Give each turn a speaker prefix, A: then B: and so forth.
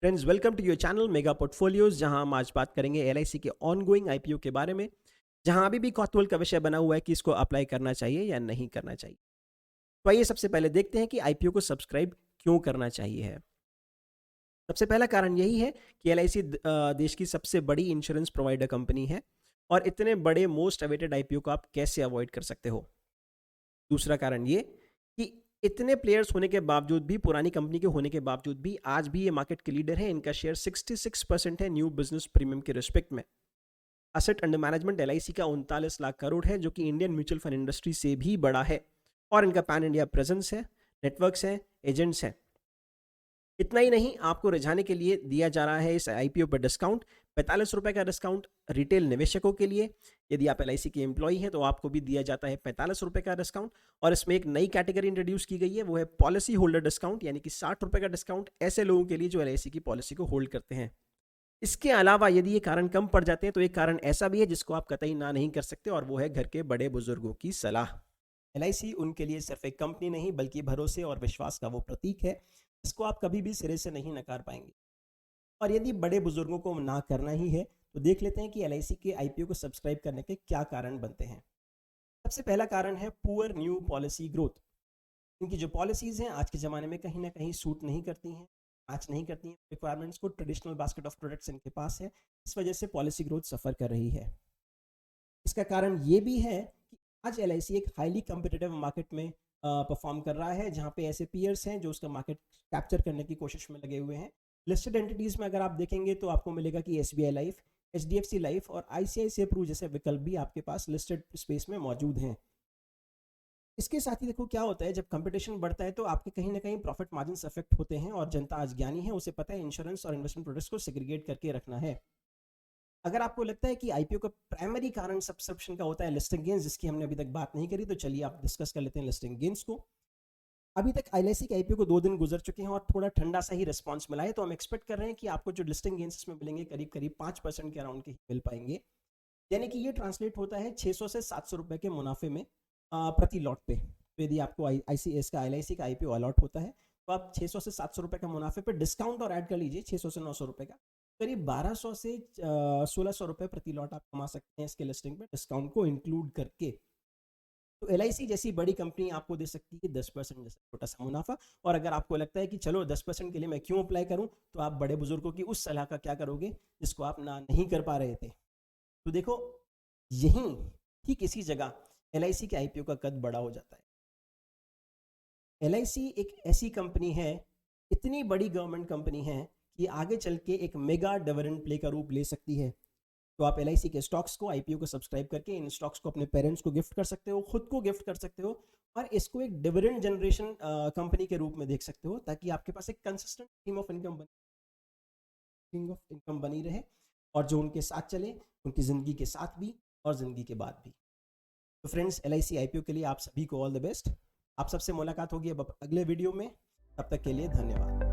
A: Friends, welcome to your channel mega portfolios, जहां हम आज बात करेंगे एलआईसी के ऑनगोइंग आईपीओ के बारे में। जहां अभी भी कौतूहल का विषय बना हुआ है कि इसको अप्लाई करना चाहिए या नहीं करना चाहिए। तो आइए सबसे पहले देखते हैं कि आईपीओ को सब्सक्राइब क्यों करना चाहिए है। सबसे पहला कारण यही है कि एलआईसी देश की सबसे बड़ी इंश्योरेंस प्रोवाइडर कंपनी है, और इतने बड़े मोस्ट अवेटेड आईपीओ को आप कैसे अवॉइड कर सकते हो। दूसरा कारण ये कि इतने प्लेयर्स होने के बावजूद भी, पुरानी कंपनी के होने के बावजूद भी, आज भी ये मार्केट के लीडर है। इनका शेयर 66% है न्यू बिजनेस प्रीमियम के रिस्पेक्ट में। असेट अंडर मैनेजमेंट एलआईसी का 39 लाख करोड़ है, जो कि इंडियन म्यूचुअल फंड इंडस्ट्री से भी बड़ा है। और इनका पैन इंडिया प्रेजेंस है, नेटवर्क्स हैं, एजेंट्स हैं। इतना ही नहीं, आपको रिझाने के लिए दिया जा रहा है इस आईपीओ पर डिस्काउंट, 45 रुपए का डिस्काउंट रिटेल निवेशकों के लिए। यदि आप एलआईसी के एम्प्लॉई हैं तो आपको भी दिया जाता है 45 रुपए का डिस्काउंट। और इसमें एक नई कैटेगरी इंट्रोड्यूस की गई है, वो है पॉलिसी होल्डर डिस्काउंट, यानी कि 60 रुपए का डिस्काउंट ऐसे लोगों के लिए जो एलआईसी की पॉलिसी को होल्ड करते हैं। इसके अलावा यदि ये कारण कम पड़ जाते हैं तो एक कारण ऐसा भी है जिसको आप कतई ना नहीं कर सकते, और वो है घर के बड़े बुजुर्गों की सलाह। एलआईसी उनके लिए सिर्फ एक कंपनी नहीं बल्कि भरोसे और विश्वास का वो प्रतीक है, इसको आप कभी भी सिरे से नहीं नकार पाएंगे। और यदि बड़े बुजुर्गों को ना करना ही है तो देख लेते हैं कि एलआईसी के आईपीओ को सब्सक्राइब करने के क्या कारण बनते हैं। सबसे पहला कारण है पुअर न्यू पॉलिसी ग्रोथ। क्योंकि जो पॉलिसीज हैं आज के ज़माने में कहीं ना कहीं सूट नहीं करती हैं, मैच नहीं करती हैं रिक्वायरमेंट्स को। ट्रेडिशनल बास्केट ऑफ प्रोडक्ट्स इनके पास है, इस वजह से पॉलिसी ग्रोथ सफ़र कर रही है। इसका कारण ये भी है कि आज एलआईसी एक हाईली कम्पिटिटिव मार्केट में परफॉर्म कर रहा है, जहाँ पे ऐसे पीयर्स हैं जो उसका मार्केट कैप्चर करने की कोशिश में लगे हुए हैं। लिस्टेड एंटिटीज़ में अगर आप देखेंगे तो आपको मिलेगा कि एसबीआई लाइफ, एचडीएफसी लाइफ और आईसीआईसीआई प्रू जैसे विकल्प भी आपके पास लिस्टेड स्पेस में मौजूद हैं। इसके साथ ही देखो क्या होता है, जब कंपटीशन बढ़ता है तो आपके कहीं ना कहीं प्रॉफिट मार्जिन अफेक्ट होते हैं, और जनता आज ज्ञानी है, उसे पता है इंश्योरेंस और इन्वेस्टमेंट प्रोडक्ट्स को सेग्रीगेट करके रखना है। अगर आपको लगता है कि आईपीओ का प्राइमरी कारण सब्सक्रिप्शन का होता है लिस्टिंग गेन्स, जिसकी हमने अभी तक बात नहीं करी, तो चलिए आप डिस्कस कर लेते हैं लिस्टिंग गेन्स को। अभी तक एलआईसी के आईपीओ को 2 दिन गुजर चुके हैं और थोड़ा ठंडा सा ही रिस्पांस मिला है, तो हम एक्सपेक्ट कर रहे हैं कि आपको जो लिस्टिंग गेन्स इसमें मिलेंगे करीब करीब 5% के अराउंड के ही मिल पाएंगे। यानी कि ये ट्रांसलेट होता है 600 से 700 रुपए के मुनाफे में प्रति लॉट पे। तो यदि आपको आईसीएस का एलआईसी का आईपीओ अलॉट होता है तो आप 600 से 700 रुपए का मुनाफे पे डिस्काउंट और ऐड कर लीजिए 600 से 900 रुपए का, करीब 1200 से 1600 रुपए प्रति लॉट आप कमा सकते हैं इसके लिस्टिंग पे, डिस्काउंट को इंक्लूड करके। तो एलआईसी जैसी बड़ी कंपनी आपको दे सकती है 10% जैसा छोटा सा मुनाफा। और अगर आपको लगता है कि चलो 10% के लिए मैं क्यों अप्लाई करूं, तो आप बड़े बुजुर्गों की उस सलाह का क्या करोगे जिसको आप ना नहीं कर पा रहे थे। तो देखो, यहीं ठीक इसी जगह एलआईसी के आईपीओ का कद बड़ा हो जाता है। एलआईसी एक ऐसी कंपनी है, इतनी बड़ी गवर्नमेंट कंपनी है कि आगे चल के एक मेगा डिविडेंड प्ले का रूप ले सकती है। तो आप एलआईसी के स्टॉक्स को, आईपीओ को सब्सक्राइब करके इन स्टॉक्स को अपने पेरेंट्स को गिफ्ट कर सकते हो, खुद को गिफ्ट कर सकते हो, और इसको एक डिविडेंड जनरेशन कंपनी के रूप में देख सकते हो, ताकि आपके पास एक कंसिस्टेंट स्ट्रीम ऑफ इनकम बनी रहे, और जो उनके साथ चले, उनकी ज़िंदगी के साथ भी और ज़िंदगी के बाद भी। तो फ्रेंड्स, एलआईसी आईपीओ के लिए आप सभी को ऑल द बेस्ट। आप सबसे मुलाकात होगी अब अगले वीडियो में, तब तक के लिए धन्यवाद।